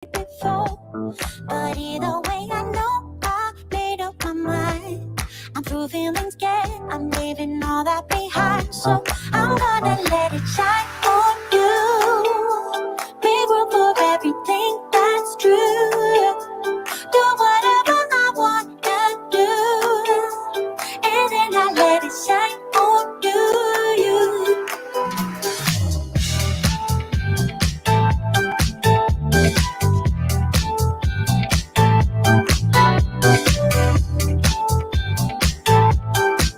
before. But either way, I know I made up my mind. I'm through feeling scared, I'm leaving all that behind. So I'm gonna let it shine on you. Make room for everything that's true. Do whatever I wanna do, and then I let it shine on you.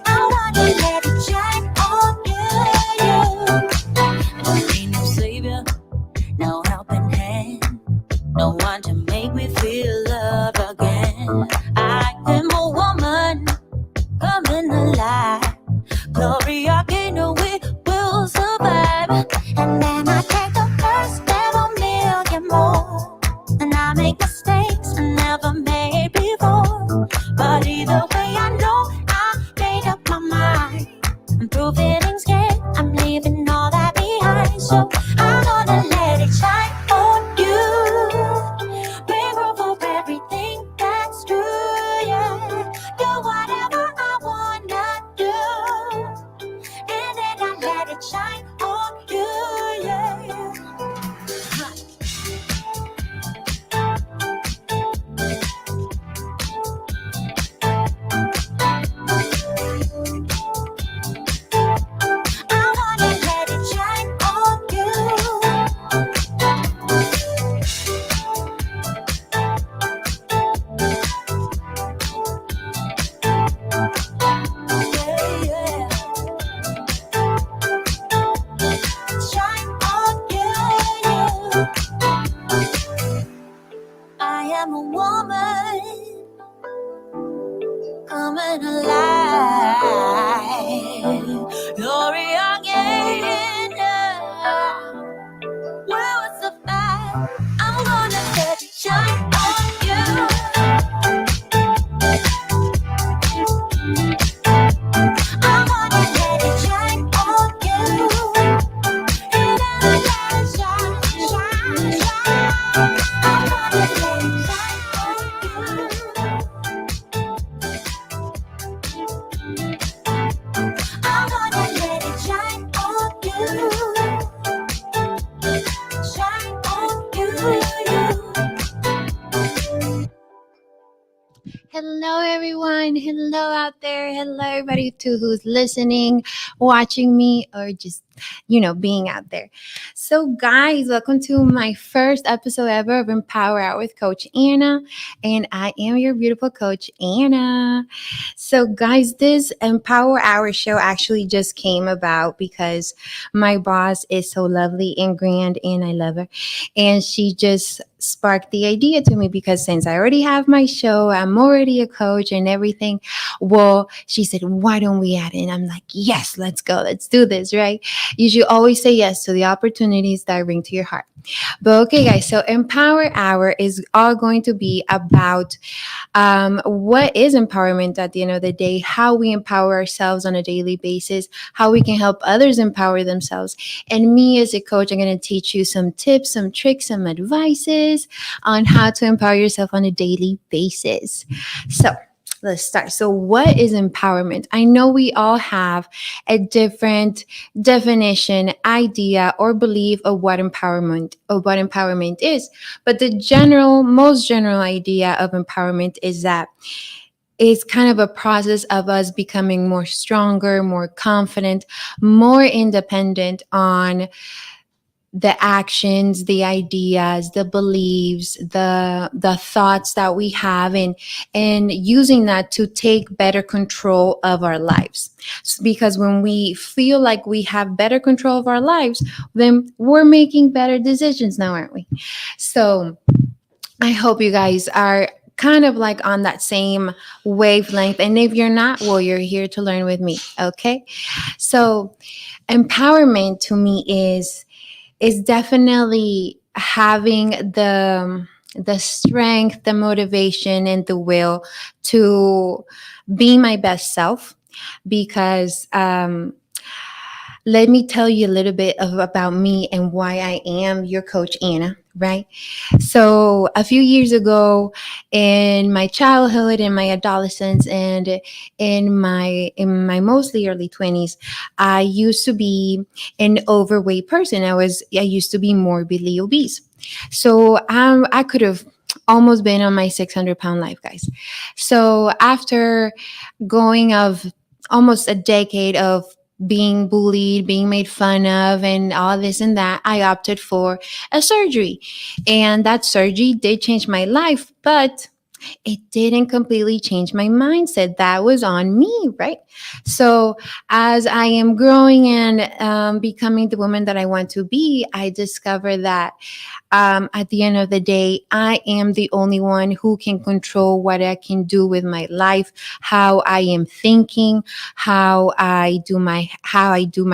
I wanna let it shine on you. There ain't no savior, no helping hand, no one to make me feel love again. I am a woman coming alive. Gloria Gaynor, we will survive. And then I take the first step, a million more. And I make mistakes I never made before. But either way, I know I made up my mind. I'm through feeling scared, I'm leaving all that behind. So I'm gonna let it shine on you. Make room for everything that's true, yeah. Do whatever I wanna do, and then I let it shine on you, yeah. I wanna let it shine on you, yeah, yeah. Shine on you. I am a woman coming alive. Gloria Gaynor, will survive. I'm gonna let it shine on you. I'm gonna let it shine on you. And then I let it shine, shine, shine. I'm gonna let it shine on you. I'm gonna let it shine on you. Shine on you. Hello, everyone. Hello out there. Hello, everybody who's listening, watching me, or just, being out there. So, guys, welcome to my first episode ever of Empower Out with Coach Anna. And I am your beautiful coach, Anna. So, guys, this Empower Hour show actually just came about because my boss is so lovely and grand, and I love her. And she just sparked the idea to me because since I already have my show, I'm already a coach and everything. Well, she said, why don't we add it? And I'm like, yes, let's go. Let's do this, right? You should always say yes to the opportunities that bring to your heart. But okay, guys, so Empower Hour is all going to be about what is empowerment at the end of the day, how we empower ourselves on a daily basis, how we can help others empower themselves. And me as a coach, I'm going to teach you some tips, some tricks, some advices on how to empower yourself on a daily basis. So let's start. So what is empowerment? I know we all have a different definition, idea, or belief of what empowerment is. But the most general idea of empowerment is that it's kind of a process of us becoming more stronger, more confident, more independent on the actions, the ideas, the beliefs, the thoughts that we have, and using that to take better control of our lives. Because when we feel like we have better control of our lives, then we're making better decisions now, aren't we? So I hope you guys are kind of like on that same wavelength. And if you're not, well, you're here to learn with me. Okay. So empowerment to me is definitely having the strength, the motivation, and the will to be my best self. Because let me tell you a little bit about me and why I am your coach, Anna. right? So a few years ago, in my childhood, in my adolescence, and in my mostly early 20s, I used to be an overweight person. I used to be morbidly obese. So I could have almost been on my 600-pound life, guys. So after going of almost a decade of being bullied, being made fun of, and all this and that, I opted for a surgery. And that surgery did change my life, but it didn't completely change my mindset. That was on me, right? So, as I am growing and becoming the woman that I want to be, I discovered that at the end of the day, I am the only one who can control what I can do with my life, how I am thinking, how I do my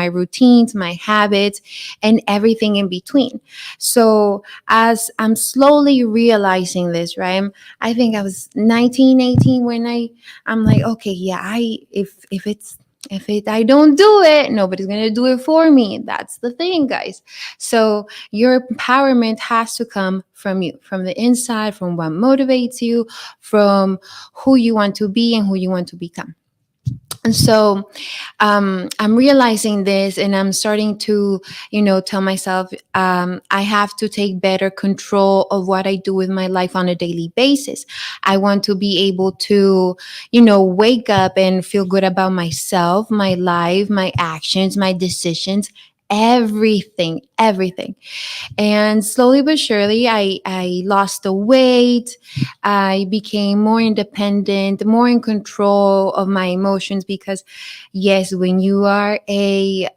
routines, my habits, and everything in between. So as I'm slowly realizing this, right? I think I was 19, 18 when I'm like, okay, yeah, if I don't do it, nobody's gonna do it for me. That's the thing, guys. So your empowerment has to come from you, from the inside, from what motivates you, from who you want to be and who you want to become. And so I'm realizing this, and I'm starting to, tell myself I have to take better control of what I do with my life on a daily basis. I want to be able to, wake up and feel good about myself, my life, my actions, my decisions, everything, everything. And slowly but surely, I lost the weight. I became more independent, more in control of my emotions because, yes, when you are a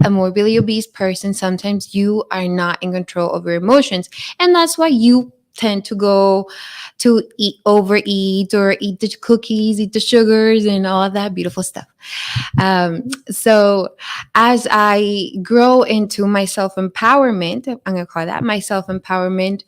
morbidly obese person, sometimes you are not in control of your emotions. And that's why you tend to go to overeat or eat the cookies, eat the sugars, and all that beautiful stuff. So as I grow into my self empowerment, I'm going to call that my self empowerment,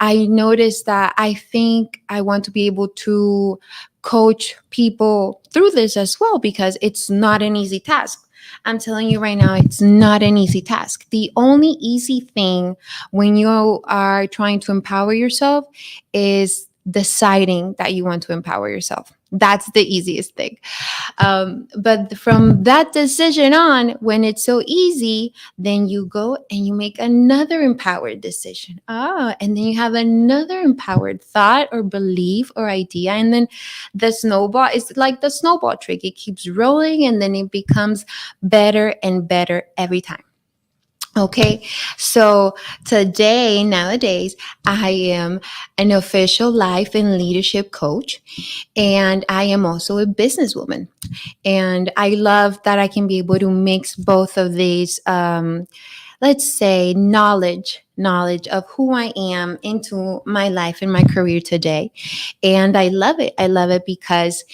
I noticed that I think I want to be able to coach people through this as well because it's not an easy task. I'm telling you right now, it's not an easy task. The only easy thing when you are trying to empower yourself is deciding that you want to empower yourself. That's the easiest thing. But from that decision on, when it's so easy, then you go and you make another empowered decision. And then you have another empowered thought or belief or idea. And then the snowball is like the snowball trick. It keeps rolling and then it becomes better and better every time. Okay, so today, nowadays, I am an official life and leadership coach, and I am also a businesswoman. And I love that I can be able to mix both of these, let's say, knowledge of who I am into my life and my career today. And I love it. I love it because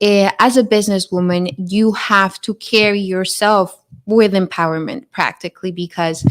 as a businesswoman, you have to carry yourself with empowerment practically because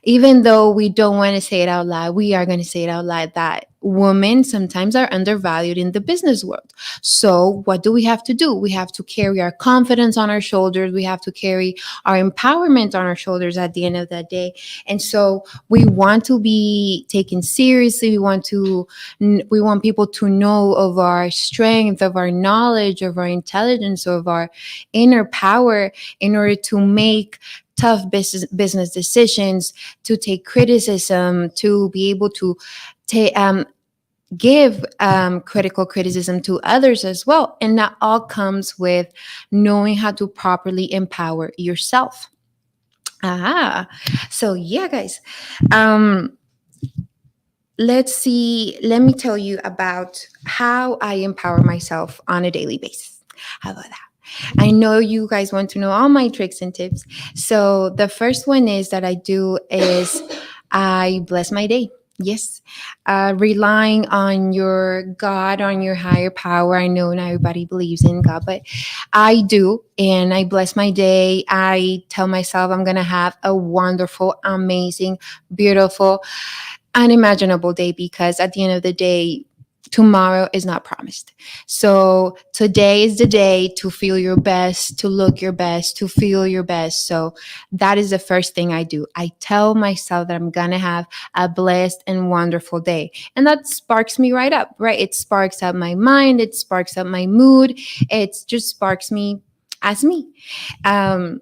even though we don't want to say it out loud, we are going to say it out loud that women sometimes are undervalued in the business world. So, what do we have to do? We have to carry our confidence on our shoulders. We have to carry our empowerment on our shoulders at the end of the day. And so, we want to be taken seriously. We want people to know of our strength, of our knowledge, of our intelligence, of our inner power in order to make tough business decisions, to take criticism, to be able to give critical criticism to others as well. And that all comes with knowing how to properly empower yourself. So yeah, guys. Um, let's see. Let me tell you about how I empower myself on a daily basis. How about that? I know you guys want to know all my tricks and tips. So the first one is that I do is I bless my day. Yes, relying on your God, on your higher power. I know not everybody believes in God, but I do. And I bless my day. I tell myself I'm going to have a wonderful, amazing, beautiful, unimaginable day because at the end of the day, tomorrow is not promised. So today is the day to feel your best, to look your best, to feel your best. So that is the first thing I do. I tell myself that I'm going to have a blessed and wonderful day. And that sparks me right up, right? It sparks up my mind, it sparks up my mood, it just sparks me as me. Um,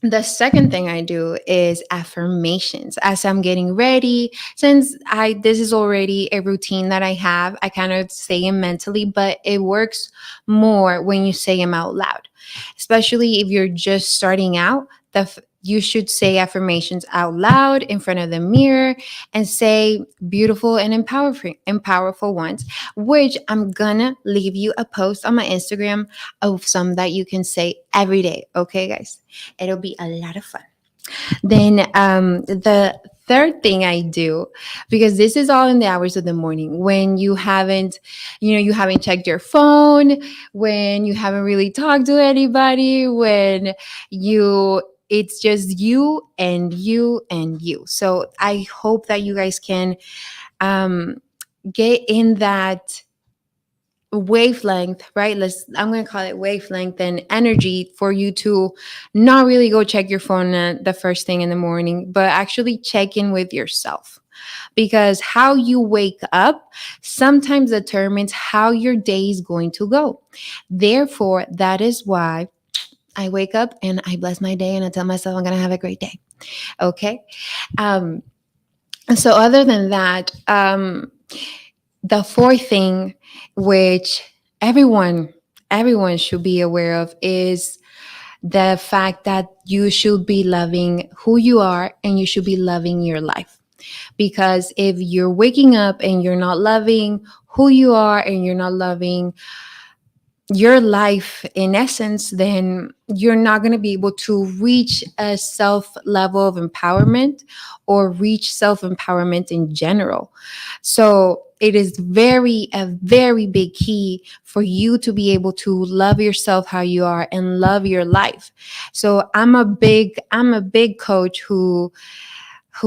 the second thing I do is affirmations as I'm getting ready. Since I this is already a routine that I have, I kind of say them mentally, but it works more when you say them out loud. Especially if you're just starting out, you should say affirmations out loud in front of the mirror and say beautiful and powerful ones, which I'm gonna leave you a post on my Instagram of some that you can say every day. Okay, guys? It'll be a lot of fun. Then the third thing I do, because this is all in the hours of the morning when you haven't checked your phone, when you haven't really talked to anybody, when you it's just you and you and you. So I hope that you guys can um, get in that wavelength, right? I'm going to call it wavelength and energy for you to not really go check your phone the first thing in the morning, but actually check in with yourself. Because how you wake up sometimes determines how your day is going to go. Therefore, that is why I wake up and I bless my day and I tell myself I'm going to have a great day. Okay. Um, so other than that, the fourth thing, which everyone should be aware of, is the fact that you should be loving who you are and you should be loving your life. Because if you're waking up and you're not loving who you are and you're not loving your life in essence, then you're not going to be able to reach a self level of empowerment or reach self empowerment in general. So it is a very big key for you to be able to love yourself how you are and love your life. So I'm a big coach who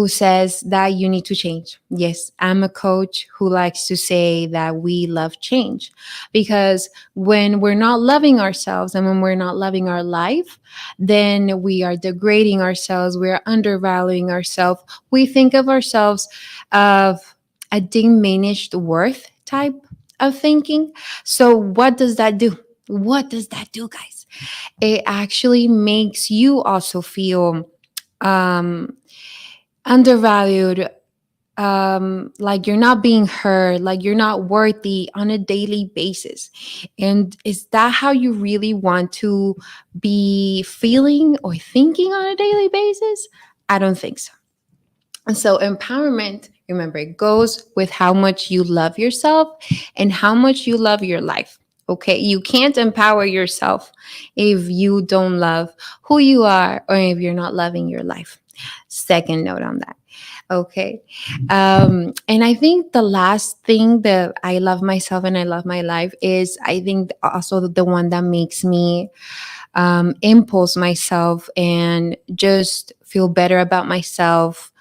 says that you need to change. Yes, I'm a coach who likes to say that we love change, because when we're not loving ourselves and when we're not loving our life, then we are degrading ourselves, we're undervaluing ourselves. We think of ourselves of a diminished worth type of thinking. So what does that do? What does that do, guys? It actually makes you also feel um undervalued, like you're not being heard, like you're not worthy on a daily basis. And is that how you really want to be feeling or thinking on a daily basis? I don't think so. And so empowerment, remember, it goes with how much you love yourself and how much you love your life. Okay, you can't empower yourself if you don't love who you are or if you're not loving your life. Second note on that. Okay. And I think the last thing that I love myself and I love my life is, I think, also the one that makes me impulse myself and just feel better about myself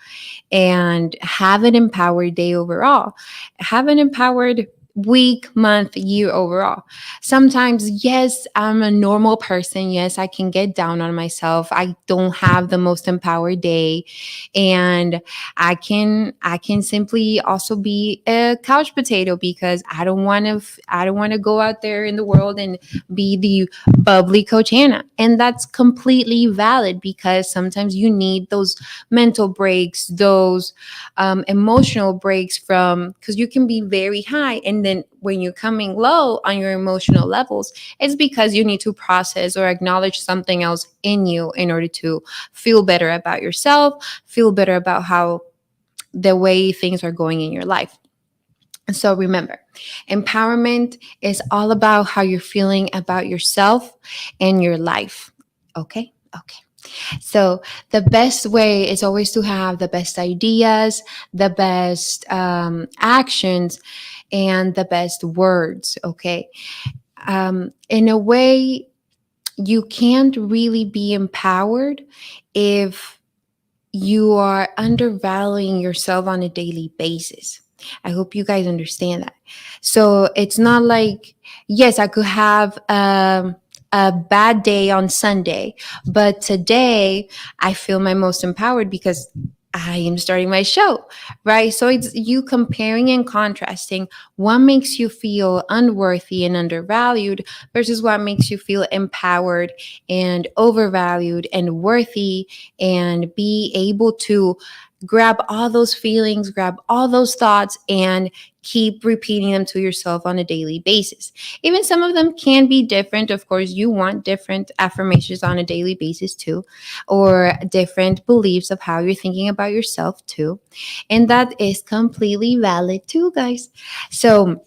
and have an empowered day overall, have an empowered week, month, year overall. Sometimes, yes, I'm a normal person. Yes, I can get down on myself. I don't have the most empowered day, and I can simply also be a couch potato because I don't want to go out there in the world and be the bubbly Coach Hannah. And that's completely valid, because sometimes you need those mental breaks, those emotional breaks, from because you can be very high, and then when you're coming low on your emotional levels, it's because you need to process or acknowledge something else in you in order to feel better about yourself, feel better about how the way things are going in your life. So remember, empowerment is all about how you're feeling about yourself and your life. Okay? Okay. So the best way is always to have the best ideas, the best actions, and the best words. Okay. In a way, you can't really be empowered if you are undervaluing yourself on a daily basis. I hope you guys understand that. So it's not like, yes, I could have a bad day on Sunday, but today I feel my most empowered because I am starting my show, right? So it's you comparing and contrasting what makes you feel unworthy and undervalued versus what makes you feel empowered and overvalued and worthy, and be able to grab all those feelings, grab all those thoughts, and keep repeating them to yourself on a daily basis. Even some of them can be different. Of course, you want different affirmations on a daily basis too, or different beliefs of how you're thinking about yourself too. And that is completely valid too, guys. So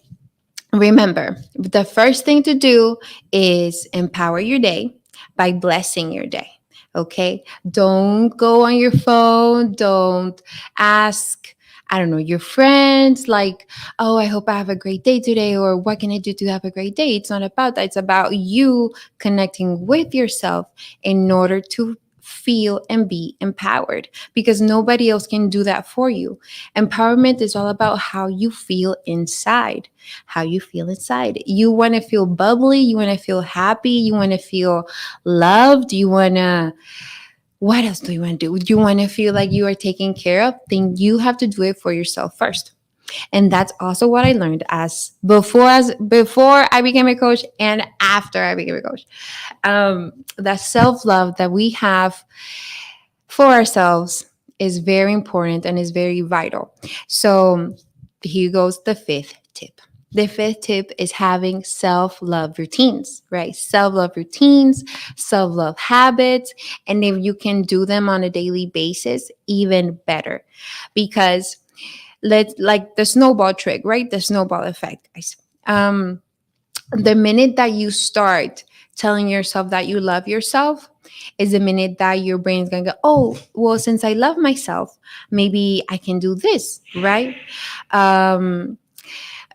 remember, the first thing to do is empower your day by blessing your day. Okay. Don't go on your phone. Don't ask, I don't know, your friends, like, oh, I hope I have a great day today, or what can I do to have a great day? It's not about that. It's about you connecting with yourself in order to feel and be empowered, because nobody else can do that for you. Empowerment is all about how you feel inside. How you feel inside. You want to feel bubbly, you want to feel happy, you want to feel loved, you want to, what else do you want to do? You want to feel like you are taken care of, then you have to do it for yourself first. And that's also what I learned as before I became a coach and after I became a coach. That self-love that we have for ourselves is very important and is very vital. So here goes the fifth tip. The fifth tip is having self love routines, right? Self love routines, self love habits. And if you can do them on a daily basis, even better. Because let's, like the snowball trick, right? The snowball effect, guys. The minute that you start telling yourself that you love yourself is the minute that your brain's gonna go, oh, well, since I love myself, maybe I can do this, right? Um,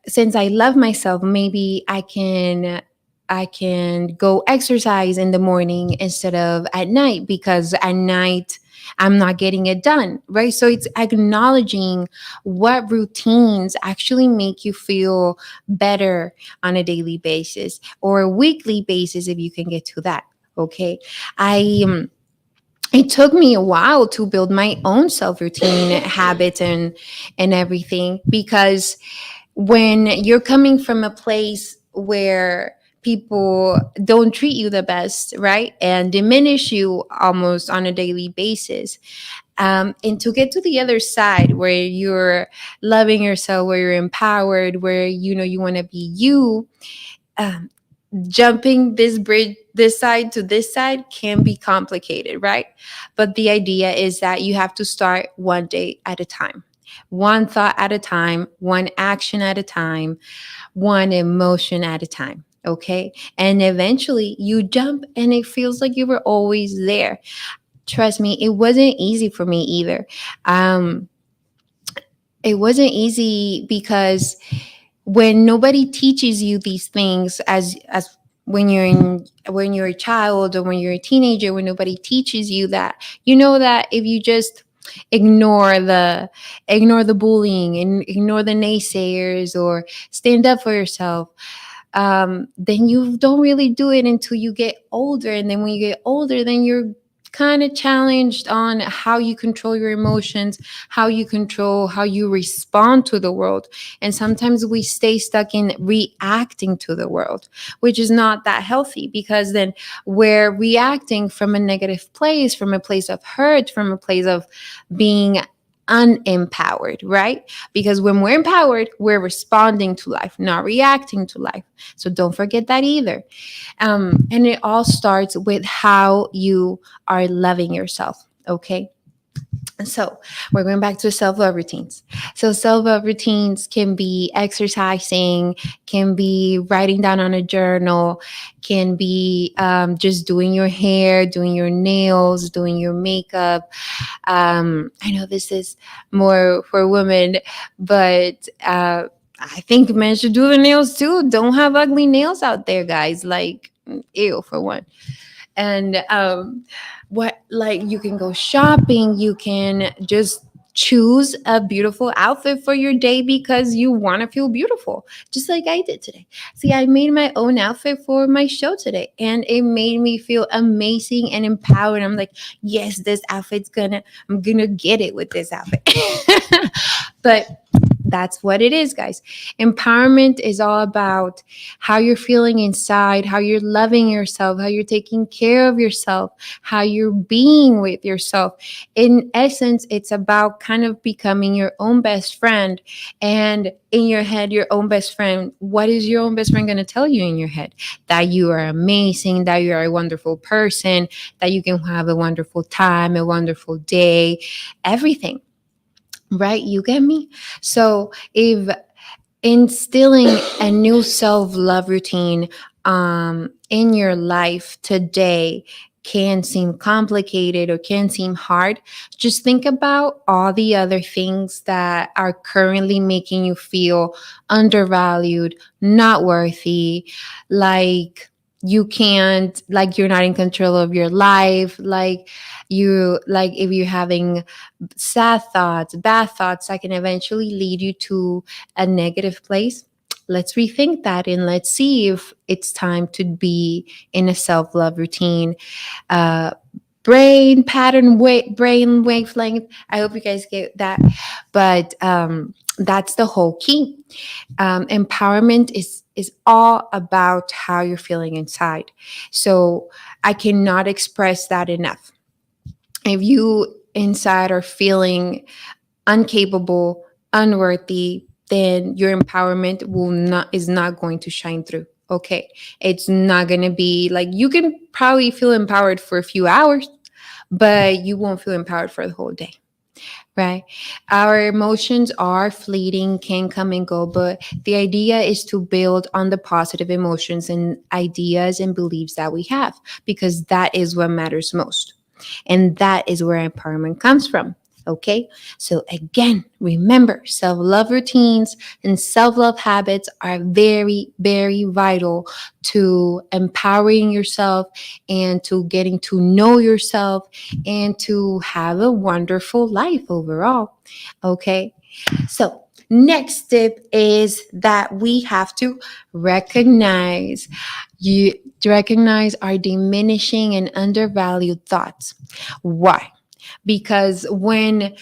since I love myself, maybe I can go exercise in the morning instead of at night, because at night I'm not getting it done, right? So it's acknowledging what routines actually make you feel better on a daily basis or a weekly basis if you can get to that. Okay. I It took me a while to build my own self routine habits and everything, because when you're coming from a place where people don't treat you the best, right? And diminish you almost on a daily basis. And to get to the other side where you're loving yourself, where you're empowered, where you know you want to be you, um, jumping this bridge, this side to this side, can be complicated, right? But the idea is that you have to start one day at a time, one thought at a time, one action at a time, one emotion at a time. Okay. And eventually you jump and it feels like you were always there. Trust me, it wasn't easy for me either. Um, it wasn't easy because when nobody teaches you these things as when you're a child or when you're a teenager, when nobody teaches you that, you know, that if you just ignore the ignore the bullying and ignore the naysayers or stand up for yourself, then you don't really do it until you get older. And then when you get older, then you're kind of challenged on how you control your emotions, how you control how you respond to the world. And sometimes we stay stuck in reacting to the world, which is not that healthy, because then we're reacting from a negative place, from a place of hurt, from a place of being unempowered, right? Because when we're empowered, we're responding to life, not reacting to life. So don't forget that either. And it all starts with how you are loving yourself. Okay. So we're going back to self-love routines. So self-love routines can be exercising, can be writing down on a journal, can be just doing your hair, doing your nails, doing your makeup. I know this is more for women, but I think men should do the nails too. Don't have ugly nails out there, guys. Like, ew, for one. And what, like, you can go shopping, you can just choose a beautiful outfit for your day because you want to feel beautiful, just like I did today. See, I made my own outfit for my show today, and it made me feel amazing and empowered. I'm like, yes, I'm gonna get it with this outfit. But that's what it is, guys. Empowerment is all about how you're feeling inside, how you're loving yourself, how you're taking care of yourself, how you're being with yourself. In essence, it's about kind of becoming your own best friend. And in your head, your own best friend, what is your own best friend going to tell you in your head? That you are amazing, that you are a wonderful person, that you can have a wonderful time, a wonderful day, everything. Right? You get me? So if instilling a new self-love routine in your life today can seem complicated or can seem hard, just think about all the other things that are currently making you feel undervalued, not worthy, like you can't, like you're not in control of your life, like if you're having sad thoughts, bad thoughts that can eventually lead you to a negative place. Let's rethink that and let's see if it's time to be in a self love routine. Uh, brain wavelength. I hope you guys get that. But that's the whole key. Empowerment is all about how you're feeling inside. So I cannot express that enough. If you inside are feeling incapable, unworthy, then your empowerment will not is not going to shine through. Okay. It's not gonna be like you can probably feel empowered for a few hours, but you won't feel empowered for the whole day. Right? Our emotions are fleeting, can come and go, but the idea is to build on the positive emotions and ideas and beliefs that we have, because that is what matters most. And that is where empowerment comes from. Okay. So again, remember, self love routines and self love habits are very, very vital to empowering yourself and to getting to know yourself and to have a wonderful life overall. Okay. So, next tip is that we have to recognize you recognize our diminishing and undervalued thoughts. Why? Because when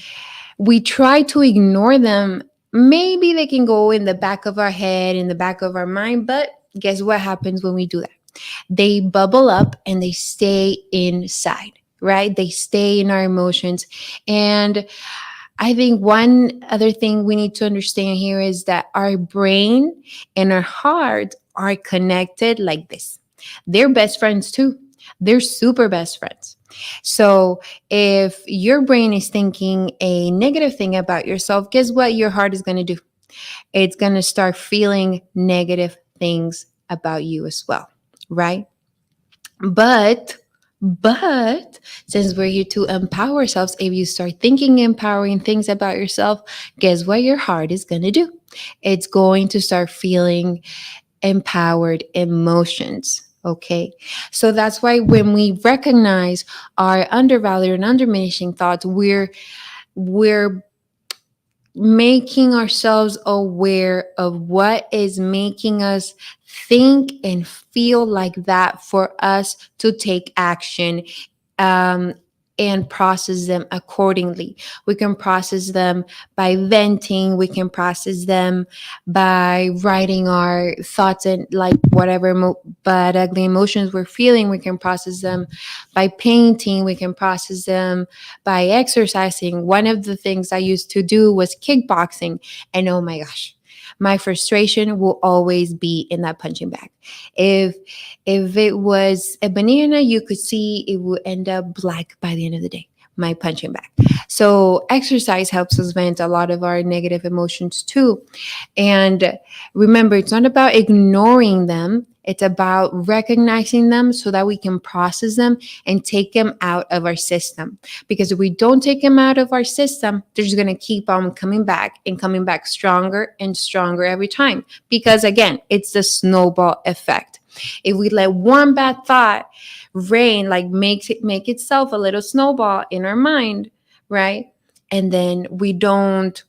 we try to ignore them, maybe they can go in the back of our head, in the back of our mind, but guess what happens when we do that? They bubble up and they stay inside, right? They stay in our emotions. And I think one other thing we need to understand here is that our brain and our heart are connected like this. They're best friends too. They're super best friends. So if your brain is thinking a negative thing about yourself, guess what your heart is going to do? It's going to start feeling negative things about you as well, right? But but since we're here to empower ourselves, if you start thinking empowering things about yourself, guess what your heart is going to do? It's going to start feeling empowered emotions. Okay. So that's why when we recognize our undervalued and underminishing thoughts, we're making ourselves aware of what is making us think and feel like that for us to take action, um, and process them accordingly. We can process them by venting, we can process them by writing our thoughts and like whatever bad, ugly emotions we're feeling, we can process them by painting, we can process them by exercising. One of the things I used to do was kickboxing, and oh my gosh, my frustration will always be in that punching bag. If if it was a banana, you could see it would end up black by the end of the day. My punching bag. So exercise helps us vent a lot of our negative emotions too. And remember, it's not about ignoring them. It's about recognizing them so that we can process them and take them out of our system. Because if we don't take them out of our system, they're just going to keep on coming back and coming back stronger and stronger every time. Because again, it's the snowball effect. If we let one bad thought reign, like make itself a little snowball in our mind, right? and then we don't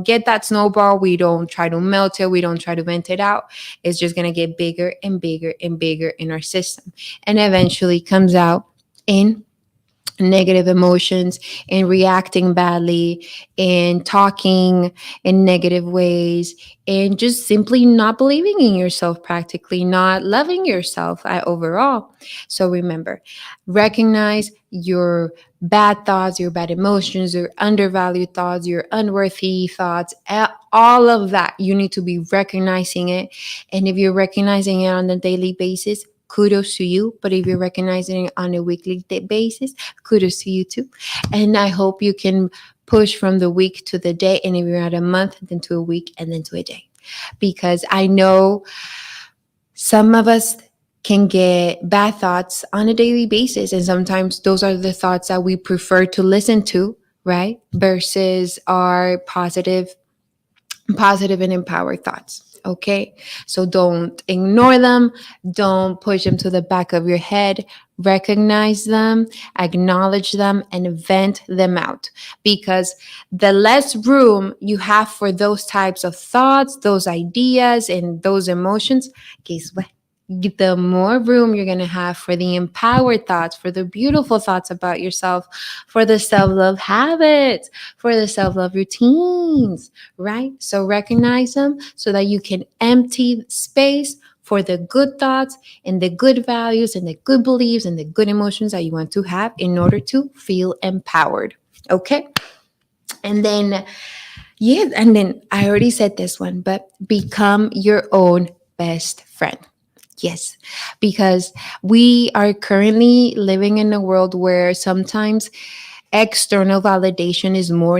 get that snowball. We don't try to melt it. We don't try to vent it out. It's just going to get bigger and bigger and bigger in our system, and eventually comes out in negative emotions and reacting badly and talking in negative ways and just simply not believing in yourself, practically not loving yourself overall. So remember, recognize your bad thoughts, your bad emotions, your undervalued thoughts, your unworthy thoughts, all of that. You need to be recognizing it. And if you're recognizing it on a daily basis, kudos to you. But if you're recognizing it on a weekly basis, kudos to you too. And I hope you can push from the week to the day. And if you're at a month, then to a week, and then to a day. Because I know some of us can get bad thoughts on a daily basis. And sometimes those are the thoughts that we prefer to listen to, right? Versus our positive and empowered thoughts. Okay. So don't ignore them. Don't push them to the back of your head. Recognize them, acknowledge them, and vent them out. Because the less room you have for those types of thoughts, those ideas, and those emotions, guess what? The more room you're going to have for the empowered thoughts, for the beautiful thoughts about yourself, for the self-love habits, for the self-love routines, right? So recognize them so that you can empty space for the good thoughts and the good values and the good beliefs and the good emotions that you want to have in order to feel empowered. Okay? And then, yeah, and then I already said this one, but become your own best friend. Yes, because we are currently living in a world where sometimes external validation is more